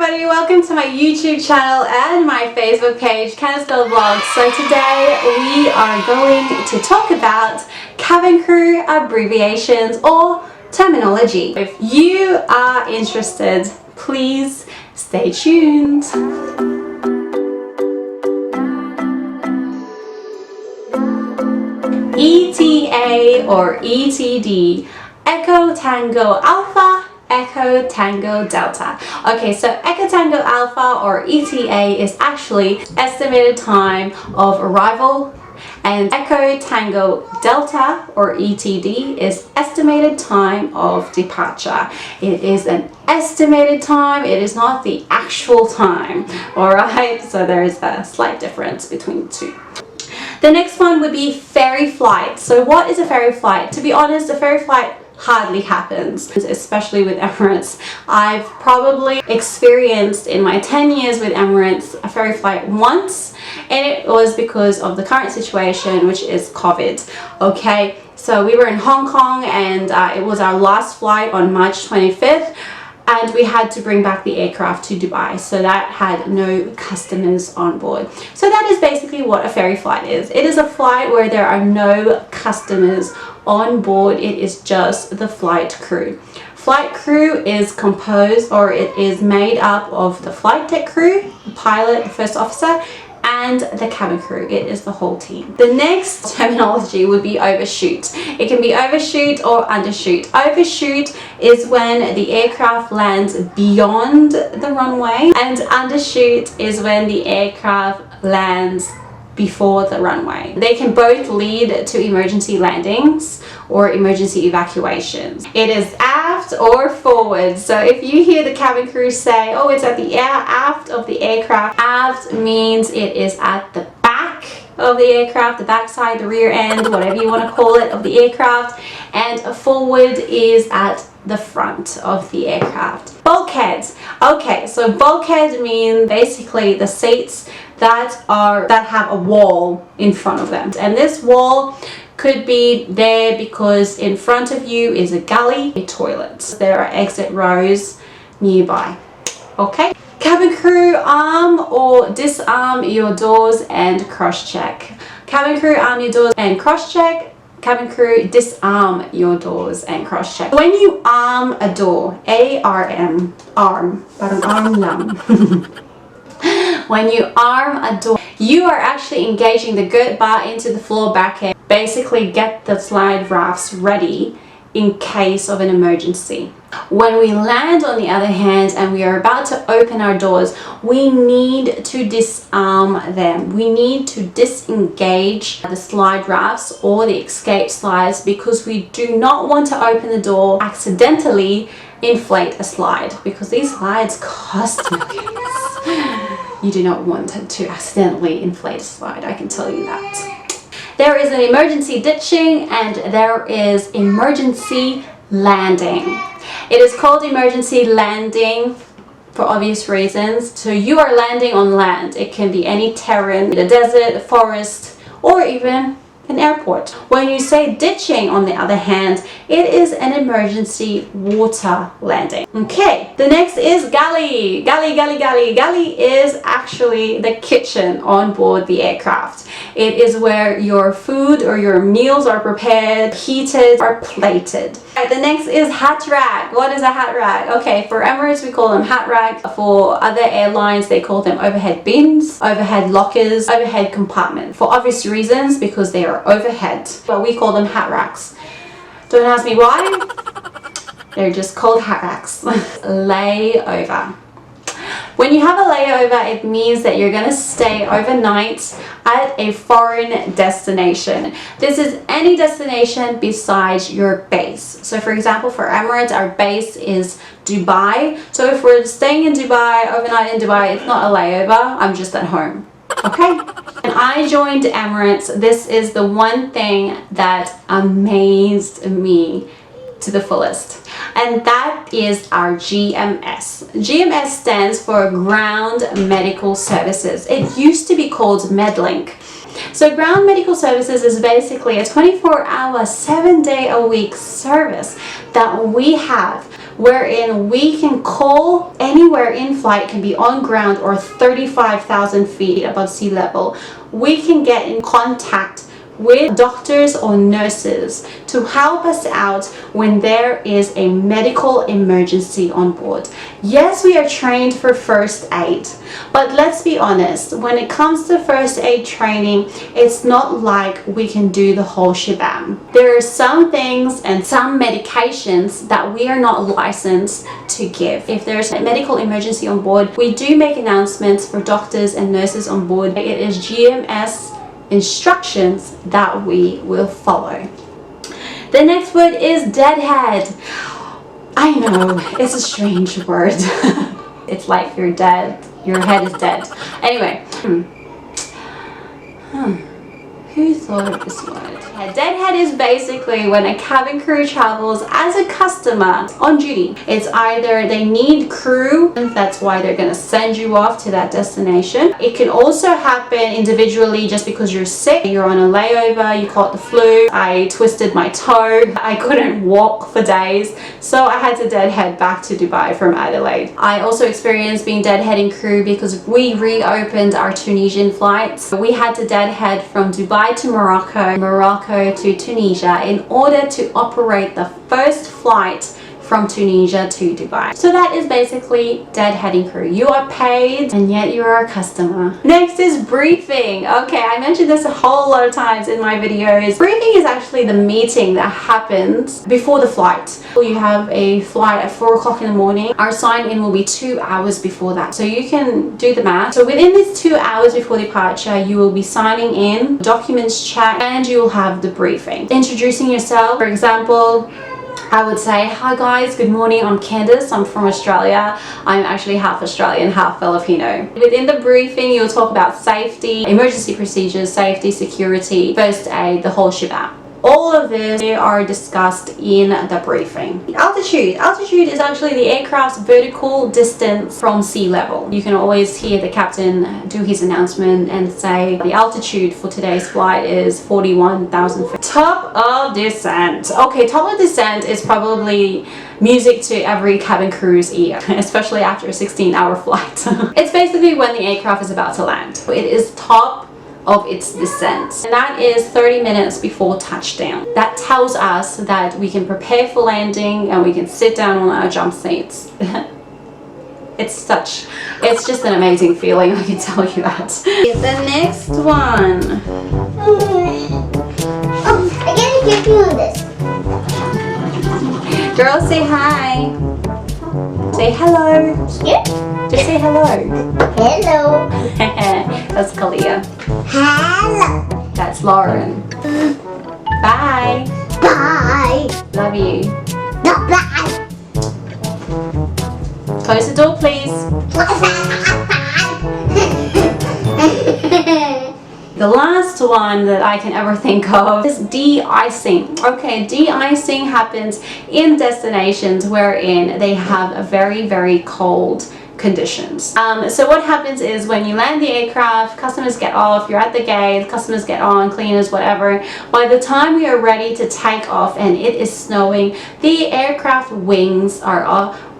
everybody, welcome to my YouTube channel and my Facebook page, Candice Girl Vlogs. So today we are going to talk about cabin crew abbreviations or terminology. If you are interested, please stay tuned. ETA or ETD, Echo Tango Alpha, Echo Tango Delta. Okay, so Echo Tango Alpha or ETA is actually estimated time of arrival, and Echo Tango Delta or ETD is estimated time of departure. It is an estimated time, it is not the actual time. Alright, so there is a slight difference between the two. The next one would be ferry flight. So what is a ferry flight? To be honest, a ferry flight hardly happens, especially with Emirates. I've probably experienced in my 10 years with Emirates a ferry flight once, and it was because of the current situation, which is COVID. Okay, so we were in Hong Kong and it was our last flight on March 25th. And we had to bring back the aircraft to Dubai, so that had no customers on board. So that is basically what a ferry flight is. It is a flight where there are no customers on board. It is just the flight crew. Flight crew is composed, or it is made up of the flight deck crew, the pilot, the first officer, and the cabin crew. It is the whole team. The next terminology would be overshoot. It can be overshoot or undershoot. Overshoot is when the aircraft lands beyond the runway, and undershoot is when the aircraft lands before the runway. They can both lead to emergency landings or emergency evacuations. It is aft or forward. So if you hear the cabin crew say, oh, it's at the aft of the aircraft, aft means it is at the back of the aircraft, the backside, the rear end, whatever you want to call it, of the aircraft, and forward is at the front of the aircraft. Bulkheads. Okay, so bulkhead means basically the seats that have a wall in front of them, and this wall could be there because in front of you is a galley, a toilet. There are exit rows nearby. Okay. Cabin crew arm or disarm your doors and cross-check. Cabin crew arm your doors and cross-check. Cabin crew disarm your doors and cross-check. When you arm a door, A-R-M, arm, parang arm lang. When you arm a door, you are actually engaging the girth bar into the floor bracket. Basically get the slide rafts ready in case of an emergency. When we land, on the other hand, and we are about to open our doors, we need to disarm them. We need to disengage the slide rafts or the escape slides, because we do not want to open the door, accidentally inflate a slide, because these slides cost millions. You do not want to accidentally inflate a slide, I can tell you that. There is an emergency ditching and there is emergency landing. It is called emergency landing for obvious reasons. So you are landing on land. It can be any terrain, the desert, the forest, or even an airport. When you say ditching, on the other hand, it is an emergency water landing. Okay, the next is galley. Galley, galley, galley. Galley is actually the kitchen on board the aircraft. It is where your food or your meals are prepared, heated, or plated. Right, the next is hat rack. What is a hat rack? Okay, for Emirates we call them hat rack. For other airlines they call them overhead bins, overhead lockers, overhead compartments. For obvious reasons, because they are overhead, but we call them hat racks. Don't ask me why. They're just called hat racks. Layover. When you have a layover, it means that you're going to stay overnight at a foreign destination. This is any destination besides your base. So for example, for Emirates, our base is Dubai. So if we're staying in Dubai, overnight in Dubai, it's not a layover, I'm just at home. Okay? When I joined Emirates, this is the one thing that amazed me to the fullest, and that is our GMS. GMS stands for Ground Medical Services. It used to be called Medlink, So ground medical services is basically a 24-hour, 7-day-a-week service that we have, wherein we can call anywhere in flight. It can be on ground or 35,000 feet above sea level. We can get in contact with doctors or nurses to help us out when there is a medical emergency on board. Yes, we are trained for first aid, but let's be honest, when it comes to first aid training, it's not like we can do the whole shebang. There are some things and some medications that we are not licensed to give. If there's a medical emergency on board, we do make announcements for doctors and nurses on board. It is GMS instructions that we will follow. The next word is deadhead. I know, it's a strange word. It's like you're dead, your head is dead. Anyway, who thought of this word? Deadhead is basically when a cabin crew travels as a customer on duty. It's either they need crew, that's why they're going to send you off to that destination. It can also happen individually just because you're sick, you're on a layover, you caught the flu. I twisted my toe, I couldn't walk for days, so I had to deadhead back to Dubai from Adelaide. I also experienced being deadheading crew because we reopened our Tunisian flights. We had to deadhead from Dubai to Morocco to Tunisia in order to operate the first flight from Tunisia to Dubai. So that is basically deadheading crew. You are paid and yet you are a customer. Next is briefing. Okay, I mentioned this a whole lot of times in my videos. Briefing is actually the meeting that happens before the flight. You have a flight at 4 o'clock in the morning. Our sign-in will be 2 hours before that. So you can do the math. So within these 2 hours before departure, you will be signing in, documents checked, and you will have the briefing. Introducing yourself, for example, I would say, hi guys, good morning, I'm Candice, I'm from Australia. I'm actually half Australian, half Filipino. Within the briefing, you'll talk about safety, emergency procedures, safety, security, first aid, the whole shebang. All of this are discussed in the briefing. Altitude. Altitude is actually the aircraft's vertical distance from sea level. You can always hear the captain do his announcement and say the altitude for today's flight is 41,000 feet. Top of descent. Okay, top of descent is probably music to every cabin crew's ear, especially after a 16-hour flight. It's basically when the aircraft is about to land. It is top of its descent, and that is 30 minutes before touchdown. That tells us that we can prepare for landing and we can sit down on our jump seats. It's just an amazing feeling, I can tell you that. The next one. Oh, I gotta give you this. Girls, say hi. Say hello. Here? Just say hello. Hello. That's Kalia. Hello. That's Lauren. Bye. Bye. Love you. Bye. Close the door, please. The last one that I can ever think of is de-icing. Okay, de-icing happens in destinations wherein they have a very, very cold conditions. So what happens is when you land the aircraft, customers get off, you're at the gate, customers get on, cleaners, whatever. By the time we are ready to take off and it is snowing, the aircraft wings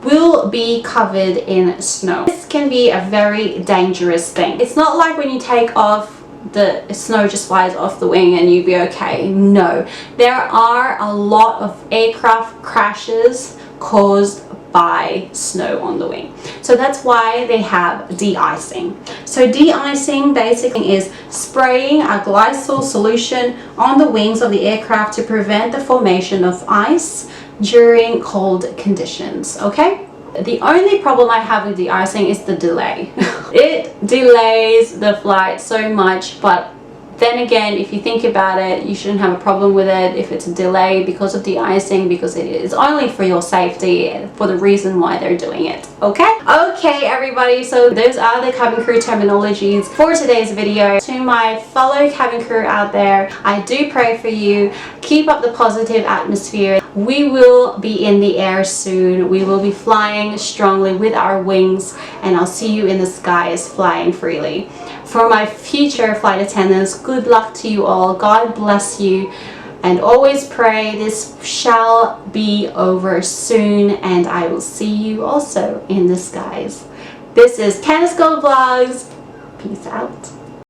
will be covered in snow. This can be a very dangerous thing. It's not like when you take off, the snow just flies off the wing and you'll be okay. No, there are a lot of aircraft crashes caused by snow on the wing. So that's why they have de-icing. So de-icing basically is spraying a glycol solution on the wings of the aircraft to prevent the formation of ice during cold conditions. Okay? The only problem I have with de-icing is the delay. It delays the flight so much, but then again, if you think about it, you shouldn't have a problem with it if it's a delay because of de-icing, because it is only for your safety and for the reason why they're doing it. Okay? Okay, everybody, so those are the cabin crew terminologies for today's video. To my fellow cabin crew out there, I do pray for you. Keep up the positive atmosphere. We will be in the air soon. We will be flying strongly with our wings, and I'll see you in the skies flying freely. For my future flight attendants, good luck to you all. God bless you. And always pray this shall be over soon, and I will see you also in the skies. This is Candace Gold Vlogs. Peace out.